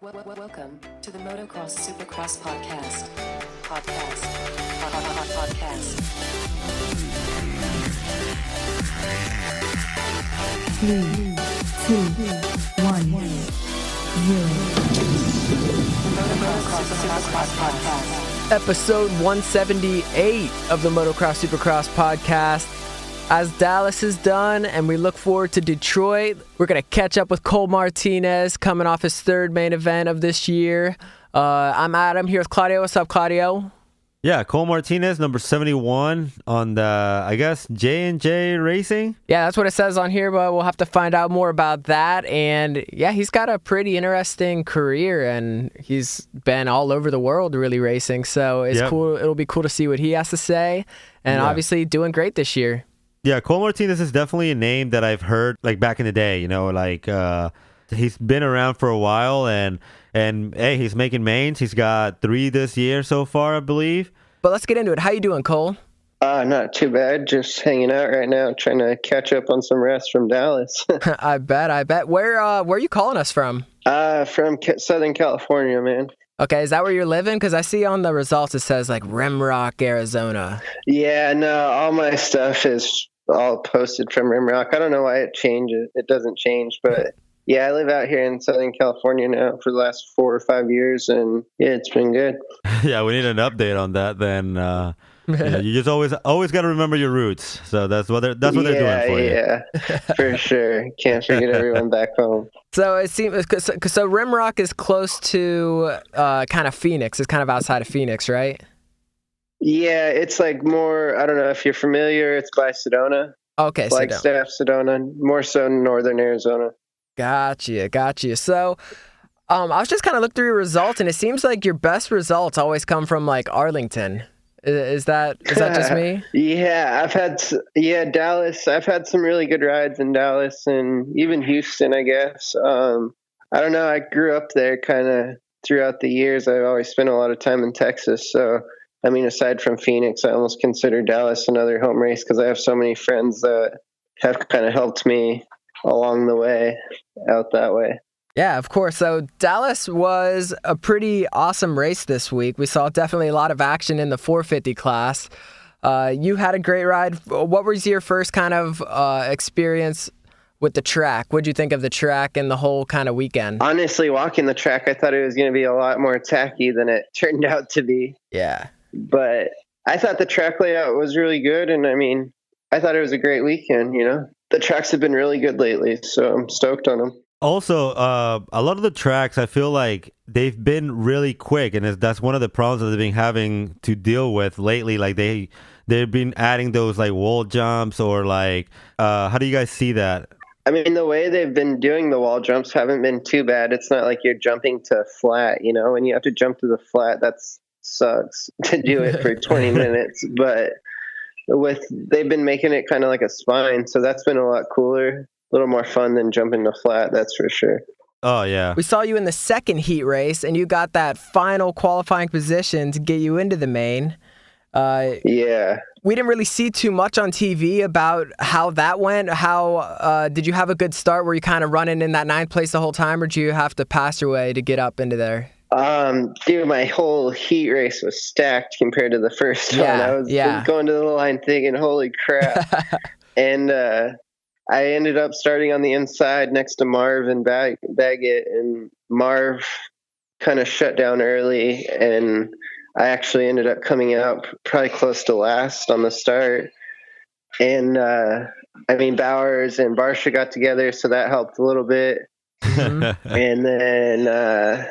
Welcome to the Motocross Supercross podcast. Podcast. 3, 2, 1, 0. Motocross Supercross podcast. Episode 178 of the Motocross Supercross podcast. As Dallas is done and we look forward to Detroit, we're going to catch up with Cole Martinez coming off his third main event of this year. I'm Adam here with Claudio. What's up, Claudio? Yeah, Cole Martinez, number 71 on the, I guess, J&J Racing. Yeah, that's what it says on here, but we'll have to find out more about that. And yeah, he's got a pretty interesting career and he's been all over the world really racing. So it's cool. It'll be cool to see what he has to say. And obviously doing great this year. Yeah, Cole Martinez is definitely a name that I've heard like back in the day, he's been around for a while and hey, he's making mains. He's got 3 this year so far, I believe. But let's get into it. How you doing, Cole? Not too bad. Just hanging out right now, trying to catch up on some rest from Dallas. I bet. Where are you calling us from? From Southern California, man. Okay, is that where you're living? Because I see on the results it says like Rimrock, Arizona. Yeah, no, all my stuff is all posted from Rimrock. I don't know why it changes. It doesn't change, but yeah, I live out here in Southern California now for the last 4 or 5 years, and yeah, it's been good. Yeah, we need an update on that then. You just always got to remember your roots. So that's what they're doing for you. Yeah, for sure. Can't forget everyone back home. So it seems so Rimrock is close to kind of Phoenix. It's kind of outside of Phoenix, right? Yeah, it's like more, I don't know if you're familiar, it's by Sedona. Okay, Flagstaff, Sedona, more so northern Arizona. Gotcha. So I was just kind of looking through your results, and it seems like your best results always come from like Arlington. Is that just me? Yeah, Dallas. I've had some really good rides in Dallas and even Houston, I guess. I don't know. I grew up there kind of throughout the years. I've always spent a lot of time in Texas. So, I mean, aside from Phoenix, I almost consider Dallas another home race because I have so many friends that have kind of helped me along the way out that way. Yeah, of course. So Dallas was a pretty awesome race this week. We saw definitely a lot of action in the 450 class. You had a great ride. What was your first kind of experience with the track? What'd you think of the track and the whole kind of weekend? Honestly, walking the track, I thought it was going to be a lot more tacky than it turned out to be. Yeah. But I thought the track layout was really good. And I mean, I thought it was a great weekend, you know. The tracks have been really good lately, so I'm stoked on them. Also, a lot of the tracks, I feel like they've been really quick, and that's one of the problems that they've been having to deal with lately. Like they've been adding those like wall jumps or like, how do you guys see that? I mean, the way they've been doing the wall jumps haven't been too bad. It's not like you're jumping to flat, you know. When you have to jump to the flat, that sucks to do it for 20 minutes. But they've been making it kind of like a spine, so that's been a lot cooler. A little more fun than jumping to flat, that's for sure. Oh, yeah. We saw you in the second heat race, and you got that final qualifying position to get you into the main. Yeah. We didn't really see too much on TV about how that went. How did you have a good start? Were you kind of running in that 9th place the whole time, or did you have to pass your way to get up into there? Dude, my whole heat race was stacked compared to the first one. I was going to the line thinking, holy crap. And I ended up starting on the inside next to Marv and Baggett, and Marv kind of shut down early, and I actually ended up coming out probably close to last on the start. And I mean, Bowers and Barsha got together, so that helped a little bit. And then I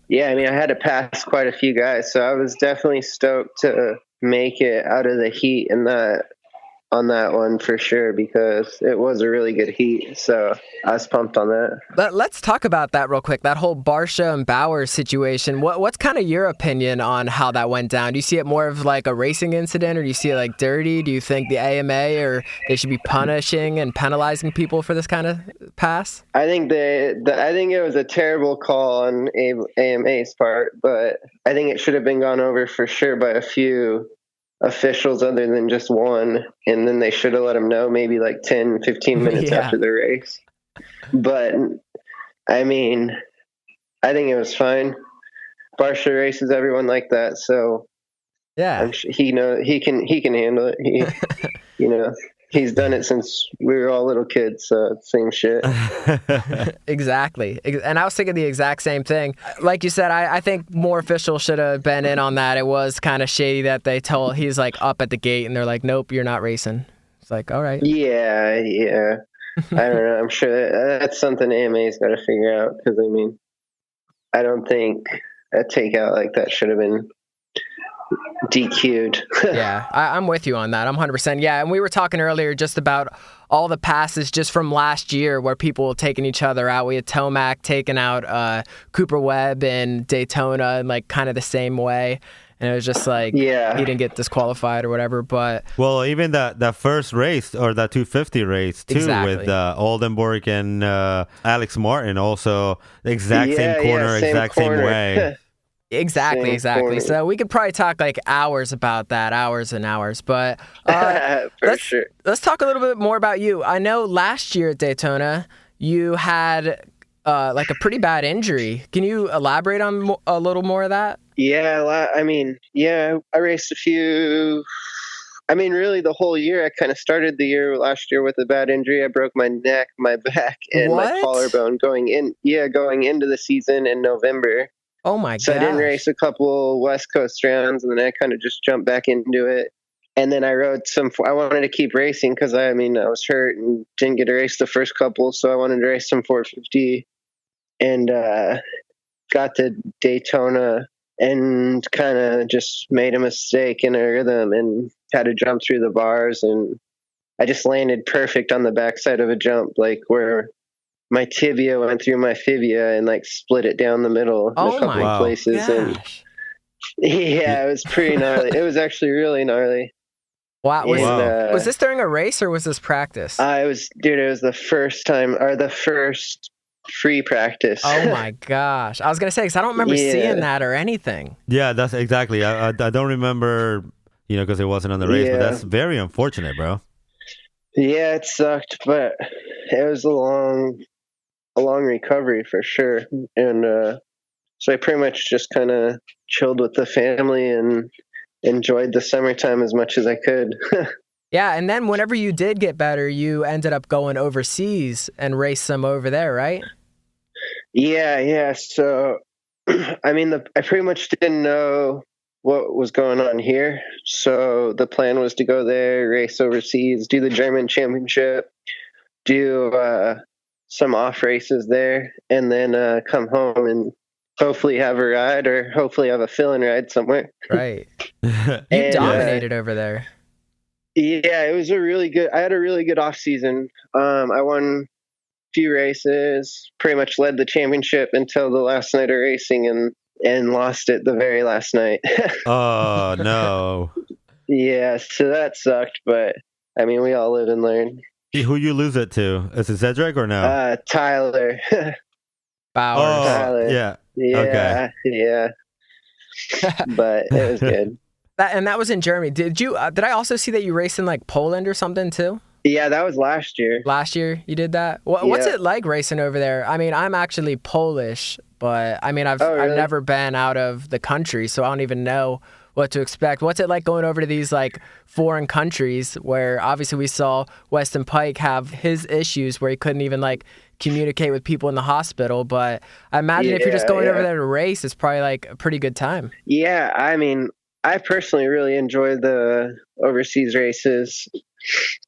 mean, I had to pass quite a few guys, so I was definitely stoked to make it out of the heat on that one for sure, because it was a really good heat. So I was pumped on that. Let's talk about that real quick, that whole Barsha and Bowers situation. What's kind of your opinion on how that went down? Do you see it more of like a racing incident, or do you see it like dirty? Do you think the AMA or they should be punishing and penalizing people for this kind of pass? I think I think it was a terrible call on AMA's part, but I think it should have been gone over for sure by a few officials other than just one, and then they should have let him know maybe like 10-15 minutes after the race. But I mean, I think it was fine. Barsha races everyone like that, so Yeah. I'm sure he can handle it. He's done it since we were all little kids, so same shit. Exactly. And I was thinking the exact same thing. Like you said, I think more officials should have been in on that. It was kind of shady that he's like up at the gate and they're like, nope, you're not racing. It's like, all right. Yeah. I don't know. I'm sure that's something AMA's got to figure out, because I don't think a takeout like that should have been DQ'd. Yeah, I'm with you on that. I'm 100%. Yeah, and we were talking earlier just about all the passes just from last year where people were taking each other out. We had Tomac taking out Cooper Webb in Daytona in like kind of the same way. And it was just like, he didn't get disqualified or whatever. But well, even that first race, or that 250 race too, exactly. with Oldenburg and Alex Martin, also the exact same corner, same way. Exactly. Corner. So we could probably talk like hours about that, hours and hours. But sure. Let's talk a little bit more about you. I know last year at Daytona, you had like a pretty bad injury. Can you elaborate on a little more of that? Yeah, I raced a few. I mean, really, the whole year. I kind of started the year last year with a bad injury. I broke my neck, my back, and my collarbone going into the season in November. Oh my god! So I didn't race a couple West Coast rounds, and then I kind of just jumped back into it. And then I rode I wanted to keep racing because I was hurt and didn't get to race the first couple, so I wanted to race some 450, and got to Daytona and kind of just made a mistake in a rhythm and had to jump through the bars, and I just landed perfect on the backside of a jump, like where my tibia went through my fibia and like split it down the middle in a couple of places. And it was pretty gnarly. It was actually really gnarly. Wow. Was this during a race or was this practice? It was the first time, or the first free practice. Oh my gosh. I was going to say, because I don't remember seeing that or anything. Yeah, that's exactly. I don't remember, because it wasn't on the race, but that's very unfortunate, bro. Yeah, it sucked, but it was a long recovery for sure. And so I pretty much just kind of chilled with the family and enjoyed the summertime as much as I could. Yeah, and then whenever you did get better, you ended up going overseas and raced some over there, right? Yeah. So, I pretty much didn't know what was going on here. So the plan was to go there, race overseas, do the German championship, do some off races there, and then come home and hopefully have a ride, or hopefully have a fill-in ride somewhere. Right. You dominated over there. Yeah, it was I had a really good off season. I won a few races, pretty much led the championship until the last night of racing, and lost it the very last night. Oh, no. Yeah, so that sucked, but we all live and learn. Who you lose it to? Is it Cedric or no? Tyler. Bowers. Tyler. Yeah. Okay. Yeah. But it was good. And that was in Germany. Did I also see that you raced in like Poland or something too? Yeah, that was last year. Last year you did that? What's it like racing over there? I'm actually Polish, but I've never been out of the country, so I don't even know what to expect. What's it like going over to these like foreign countries where obviously we saw Weston Pike have his issues where he couldn't even like communicate with people in the hospital, but I imagine if you're just going over there to race, it's probably like a pretty good time. Yeah, I personally really enjoy the overseas races.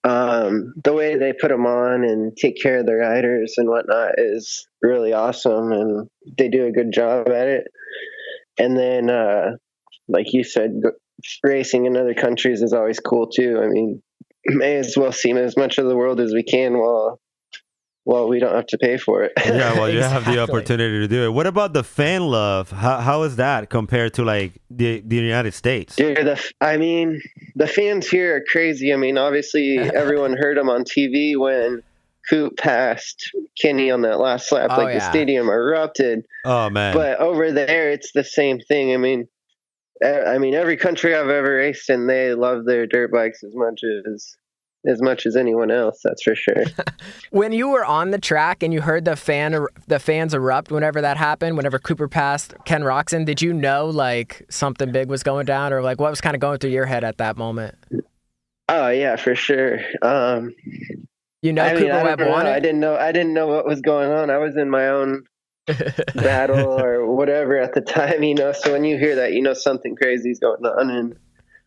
The way they put them on and take care of the riders and whatnot is really awesome, and they do a good job at it. And then, like you said, racing in other countries is always cool too. May as well see as much of the world as we can while we don't have to pay for it. Yeah, well, you have the opportunity to do it. What about the fan love? How is that compared to like the United States? Dude, the fans here are crazy. Obviously everyone heard them on TV when Coop passed Kenny on that last lap. The stadium erupted. Oh man! But over there, it's the same thing. Every country I've ever raced in, they love their dirt bikes as much as as much as anyone else, that's for sure. When you were on the track and you heard the fans erupt whenever that happened, whenever Cooper passed Ken Roczen, did you know like something big was going down, or like what was kind of going through your head at that moment? Oh yeah, for sure. Cooper Webb won it? I didn't know what was going on. I was in my own battle or whatever at the time, so when you hear that, something crazy is going on. And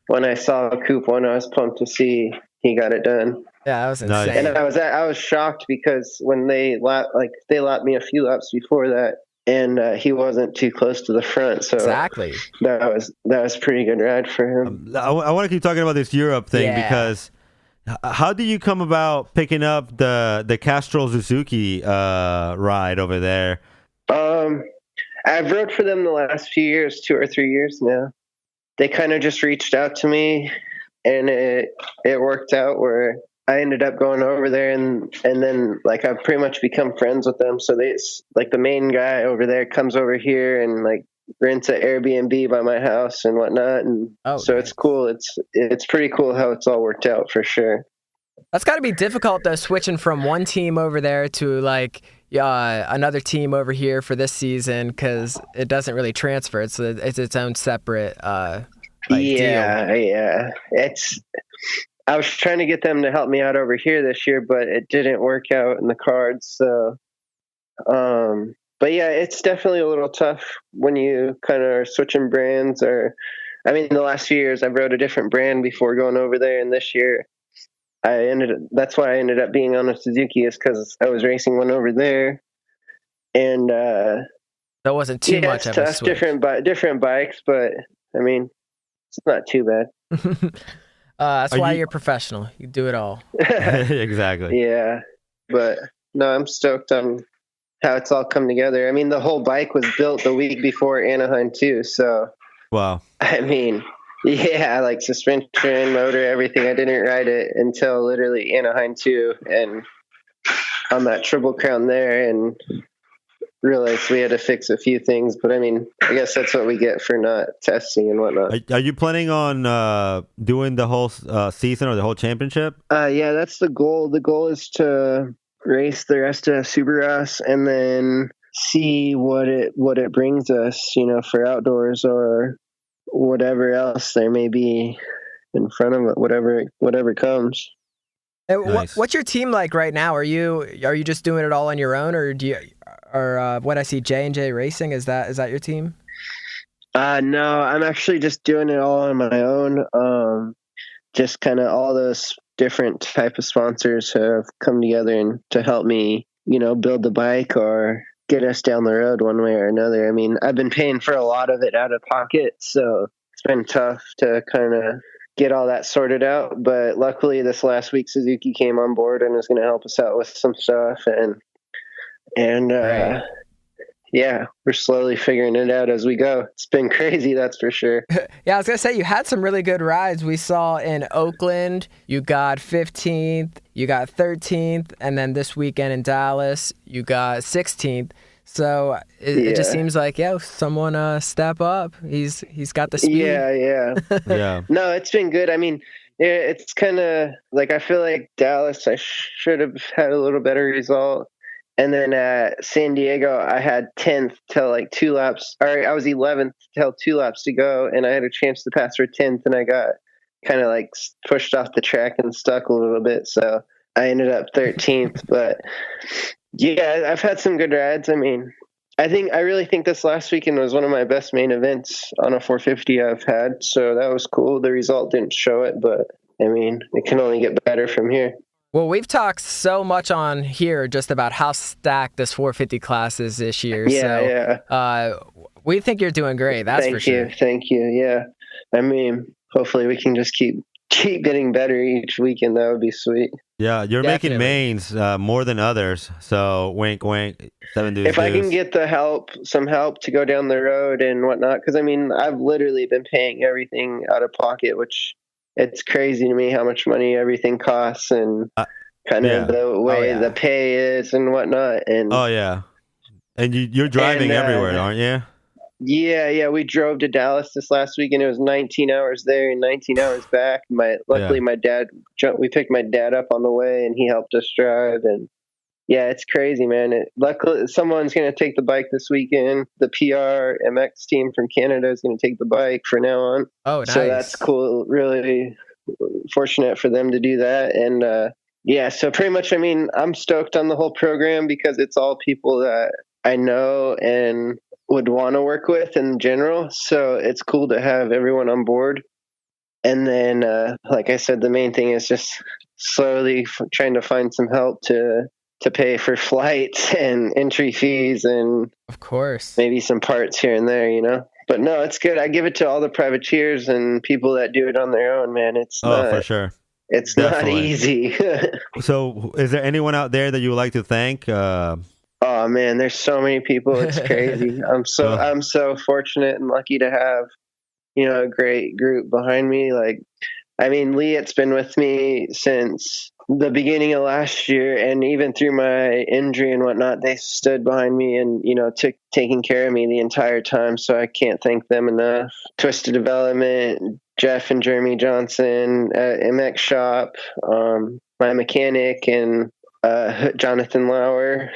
when I saw Coop won, I was pumped to see he got it done. Yeah, that was insane. And I was shocked because when they lapped me a few laps before that, and he wasn't too close to the front. So exactly, that was a pretty good ride for him. I want to keep talking about this Europe thing because how do you come about picking up the Castrol Suzuki ride over there? I've rode for them the last few years, 2 or 3 years now. They kind of just reached out to me, and it worked out where I ended up going over there, and then like I've pretty much become friends with them. So the main guy over there comes over here and like rents an Airbnb by my house and whatnot, and so nice. It's cool. It's pretty cool how it's all worked out for sure. That's got to be difficult though, switching from one team over there to like another team over here for this season, because it doesn't really transfer. It's its own separate deal. Yeah. I was trying to get them to help me out over here this year, but it didn't work out in the cards. So, but yeah, it's definitely a little tough when you kind of are switching brands. The last few years I've rode a different brand before going over there, and this year that's why I ended up being on a Suzuki, is because I was racing one over there, and that wasn't too much of a switch. Different bikes, but it's not too bad. That's why you're professional. You do it all. Exactly. Yeah, but no, I'm stoked on how it's all come together. The whole bike was built the week before Anaheim too. So, wow. Yeah, like suspension, motor, everything. I didn't ride it until literally Anaheim 2, and on that Triple Crown there, and realized we had to fix a few things. But I guess that's what we get for not testing and whatnot. Are you planning on doing the whole season or the whole championship? Yeah, that's the goal. The goal is to race the rest of Supercross and then see what it brings us, for outdoors or whatever else there may be in front of it, whatever comes. And nice. What's your team like right now? Are you just doing it all on your own, or what I see J&J Racing, is that your team? No, I'm actually just doing it all on my own. Just kind of all those different type of sponsors have come together and to help me, build the bike or get us down the road one way or another. I've been paying for a lot of it out of pocket, so it's been tough to kind of get all that sorted out. But luckily this last week, Suzuki came on board and is going to help us out with some stuff. And right. Yeah, we're slowly figuring it out as we go. It's been crazy, that's for sure. Yeah, I was going to say, you had some really good rides. We saw in Oakland, you got 15th, you got 13th, and then this weekend in Dallas, you got 16th. So it just seems like, someone step up. He's got the speed. Yeah. Yeah. No, it's been good. It's kind of like, I feel like Dallas, I should have had a little better result. And then at San Diego, I had 10th till like 2 laps. Or I was 11th till 2 laps to go, and I had a chance to pass for 10th, and I got kind of like pushed off the track and stuck a little bit. So I ended up 13th. But yeah, I've had some good rides. I really think this last weekend was one of my best main events on a 450 I've had. So that was cool. The result didn't show it, but it can only get better from here. Well, we've talked so much on here just about how stacked this 450 class is this year. Yeah. We think you're doing great. That's for sure. Thank you. Yeah. Hopefully we can just keep getting better each weekend. That would be sweet. Yeah, you're Definitely. making mains more than others. So wink, 7 deuce. If I can get some help to go down the road and whatnot, because I've literally been paying everything out of pocket, which it's crazy to me how much money everything costs and kind of the way the pay is and whatnot. And and you're driving everywhere, aren't you? Yeah. We drove to Dallas this last week, and it was 19 hours there and 19 hours back. Luckily, my dad, we picked my dad up on the way, and he helped us drive. And yeah, it's crazy, man. Luckily, someone's going to take the bike this weekend. The PR MX team from Canada is going to take the bike from now on. Oh, nice. So that's cool. Really fortunate for them to do that. And yeah, so pretty much, I mean, I'm stoked on the whole program because it's all people that I know and would want to work with in general. So it's cool to have everyone on board. And then, like I said, the main thing is just slowly trying to find some help to pay for flights and entry fees and of course maybe some parts here and there, but no, it's good. I give it to all the privateers and people that do it on their own, man. It's for sure. It's Definitely. not easy. So is there anyone out there that you would like to thank? Oh man, there's so many people. It's crazy. I'm so fortunate and lucky to have, a great group behind me. Like, I mean, Lee, it's been with me since the beginning of last year, and even through my injury and whatnot, they stood behind me and, taking care of me the entire time. So I can't thank them enough. Twisted Development, Jeff and Jeremy Johnson, MX Shop, my mechanic, and Jonathan Lauer,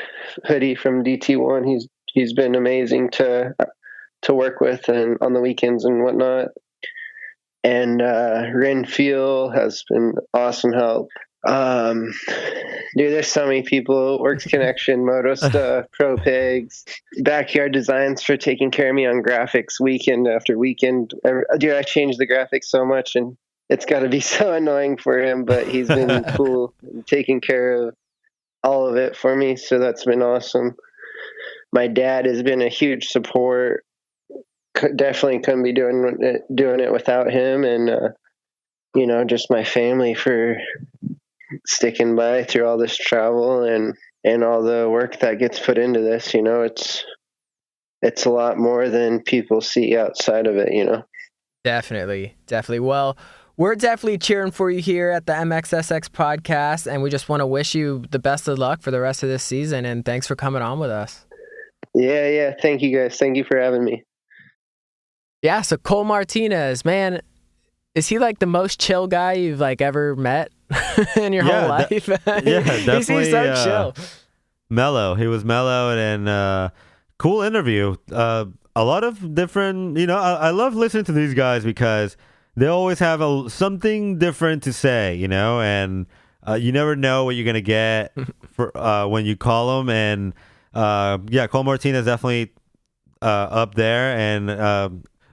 Hoodie from DT1. He's been amazing to work with and on the weekends and whatnot. And Ren Fuel has been awesome help. Dude, there's so many people. Works Connection, Moto Stuff, Pro Pigs, Backyard Designs for taking care of me on graphics weekend after weekend. Dude, I changed the graphics so much, and it's got to be so annoying for him, but he's been cool and taking care of all of it for me, so that's been awesome. My dad has been a huge support. Definitely couldn't be doing it without him, and just my family for sticking by through all this travel and all the work that gets put into this. It's a lot more than people see outside of it. Definitely. Well, we're definitely cheering for you here at the MXSX podcast, and we just want to wish you the best of luck for the rest of this season, and thanks for coming on with us. Yeah. Thank you, guys. Thank you for having me. Yeah, so Cole Martinez, man, is he like the most chill guy you've like ever met in your whole life? Yeah, definitely. He seems so chill. Mellow. He was mellow and cool interview. A lot of different, I love listening to these guys because they always have something different to say, and you never know what you're going to get for when you call them. And Cole Martinez definitely up there and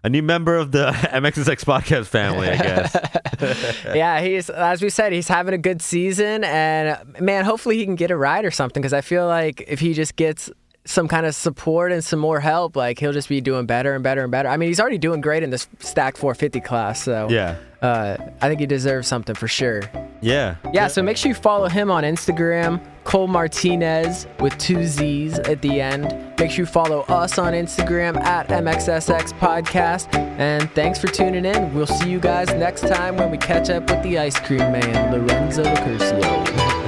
a new member of the MXSX podcast family, I guess. Yeah, he's, as we said, he's having a good season, and man, hopefully he can get a ride or something, because I feel like if he just gets some kind of support and some more help, like he'll just be doing better and better and better. I mean, he's already doing great in this stacked 450 class, so yeah. I think he deserves something for sure. Yeah. So make sure you follow him on Instagram, Cole Martinez with 2 Z's at the end. Make sure you follow us on Instagram at MXSX Podcast. And thanks for tuning in. We'll see you guys next time when we catch up with the ice cream man, Lorenzo Curcio.